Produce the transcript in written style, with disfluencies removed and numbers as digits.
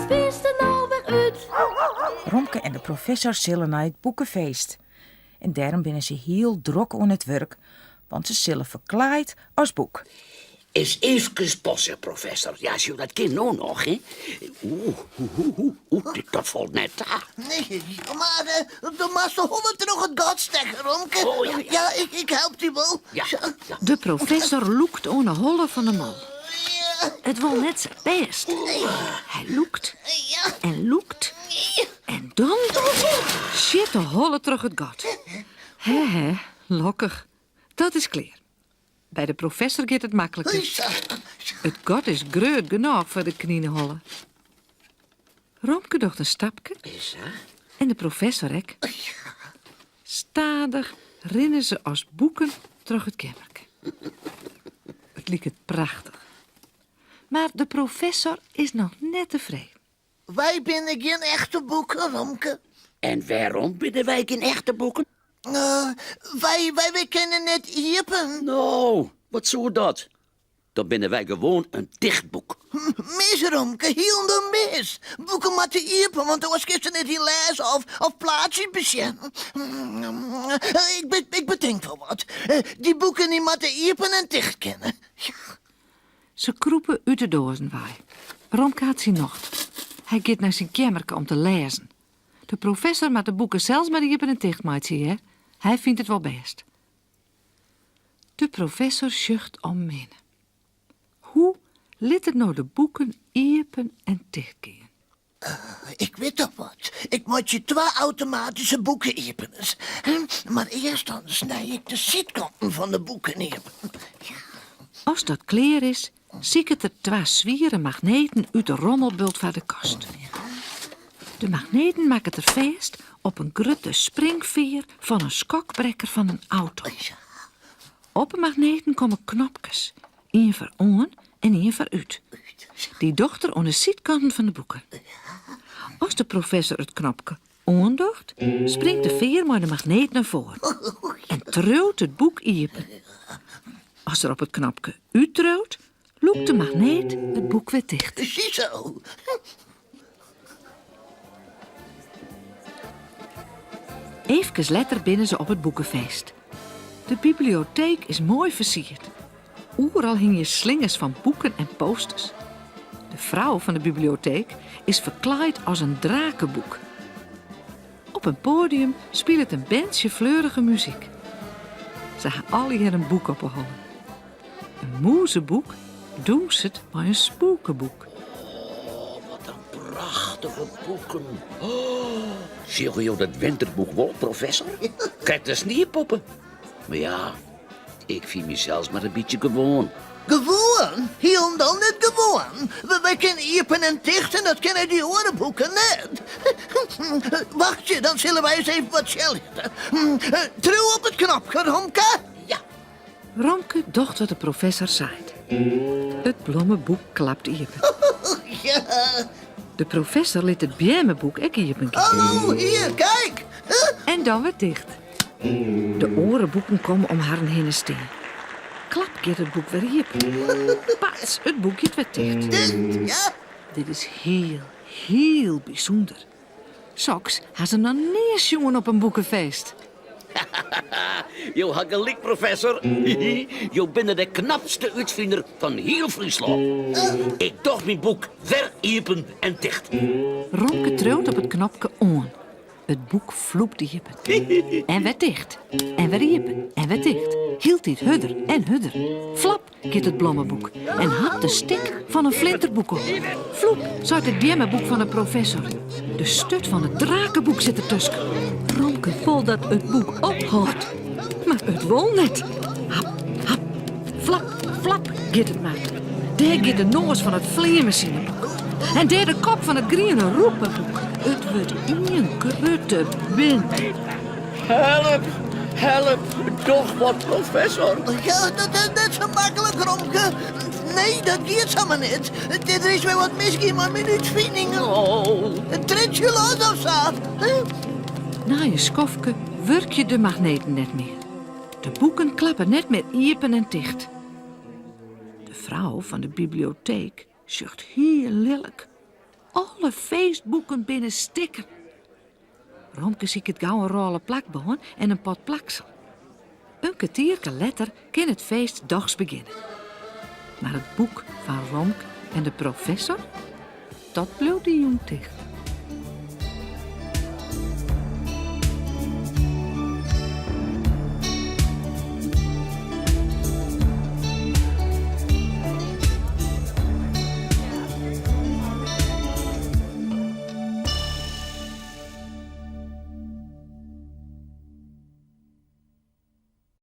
Wat wist er nou weer uit? Romke en de professor zullen naar het boekenfeest. En daarom binnen ze heel druk aan het werk, want ze zullen verkleed als boek. Is even passen, professor. Ja, als je dat kind nou nog, hè? Dat valt net aan. Nee, maar de master Holland er nog het gat stekken, Romke. Oh, ja. Ja, ik help die wel. Ja. De professor loekt aan de holle van de mol. Het wil net zijn best. Hij loekt en loekt. En dan zit de holle terug het gat. Hè, lokkig. Dat is klaar. Bij de professor gaat het makkelijker. Het gat is groot genoeg voor de knieholle. Romke doet een stapje. En de professor ook. Stadig rennen ze als boeken terug het kamertje. Het liep het prachtig. Maar de professor is nog net tevreden. Wij binnen geen echte boeken, Romke. En waarom binnen wij geen echte boeken? Wij kennen net iepen. Nou, wat zou dat? Dan binnen wij gewoon een dichtboek. Mis, Romke, heel de mis. Boeken met de iepen, want er was gisteren net die lezen of plaatsjes besjen. Ik bedenk wel wat. Die boeken die met de iepen en dicht kennen. Ja. Ze kroepen uit de dozenwaai. Romke had zijn nocht. Hij gaat naar zijn kamertje om te lezen. De professor maakt de boeken zelfs maar iepen en dicht, maakt zie je. Hij vindt het wel best. De professor zucht om men. Hoe liet het nou de boeken iepen en dicht gaan? Ik weet toch wat. Ik moet je 2 automatische boeken iepen. Maar eerst dan snij ik de zitkanten van de boeken iepen. Ja. Als dat klaar is, zie ik het er 2 zwieren magneten uit de rommelbult van de kast. De magneten maken het er vast op een grote springveer van een skokbrekker van een auto. Op de magneten komen knopjes. Eén voor aan en één voor uit. Die dochter aan de zijkanten van de boeken. Als de professor het knopje aandocht, springt de veer met de magneet naar voren. En trouwt het boek iepen. Als er op het knopje uittrouwt, loekt de magneet het boek weer dicht. Ziezo. Even later binnen ze op het boekenfeest. De bibliotheek is mooi versierd. Overal hing je slingers van boeken en posters. De vrouw van de bibliotheek is verkleed als een drakenboek. Op een podium speelt een bandje fleurige muziek. Ze hebben alle hier een boek op een Een moezenboek doen ze het bij een spokenboek. Wat een prachtige boeken. Zie je dat winterboek wel, professor? Kijk, de sneeuwpoppen. Maar ja, ik vind mezelf maar een beetje gewoon. Gewoon? Heel dan net gewoon. Wij kennen iepen en dicht en dat kennen die orenboeken net. Wacht je, dan zullen wij eens even wat schelden. Trouw op het knopje, Romke. Ja. Romke docht wat de professor zei. Het blommenboek klapt iepen. Ja. De professor liet het bjemmenboek ook iepen. Hallo, hier, kijk. En dan weer dicht. De orenboeken komen om haar heen staan. Klap keert het boek weer iepen. Pats, het boekje weer dicht. Dicht, ja. Dit is heel bijzonder. Soks had ze nog neers jongen op een boekenfeest. Jo had gelijk, professor. Jo bent de knapste uitvinder van heel Friesland. Ik dacht mijn boek veriepen en dicht. Romke trouwt op het knopje aan. Het boek vloept iepen. En werd dicht. En weer iepen. En werd dicht. Hield dit hudder en hudder. Flap gaat het blommenboek. En had de stik van een flinterboek op. Vloep zat het bjemmenboek van de professor. De stut van het drakenboek zit ertussen. Romke vol dat het boek ophoudt. Maar het wil net. Hap, hap. Flap, flap gaat het maar. Daar gaat de noos van het vleermachieneboek. En daar de kop van het groene roepenboek. Het wordt een grote wind. Help, help, toch wat, professor. Ja, dat is net zo makkelijk, Romke. Nee, dat gaat zomaar niet. Er is weer wat misgaan met mijn uitvindingen. Oh. Het trekt je los of zo. Na je skofke werk je de magneten net meer. De boeken klappen net meer iepen en dicht. De vrouw van de bibliotheek zucht heel lelijk. Alle feestboeken binnen stikken. Romke ziet het gauw een rolle plakboon en een pot plaksel. Een kwartiertje later kan het feest dochs beginnen. Maar het boek van Romke en de professor, dat bleef die jong dicht.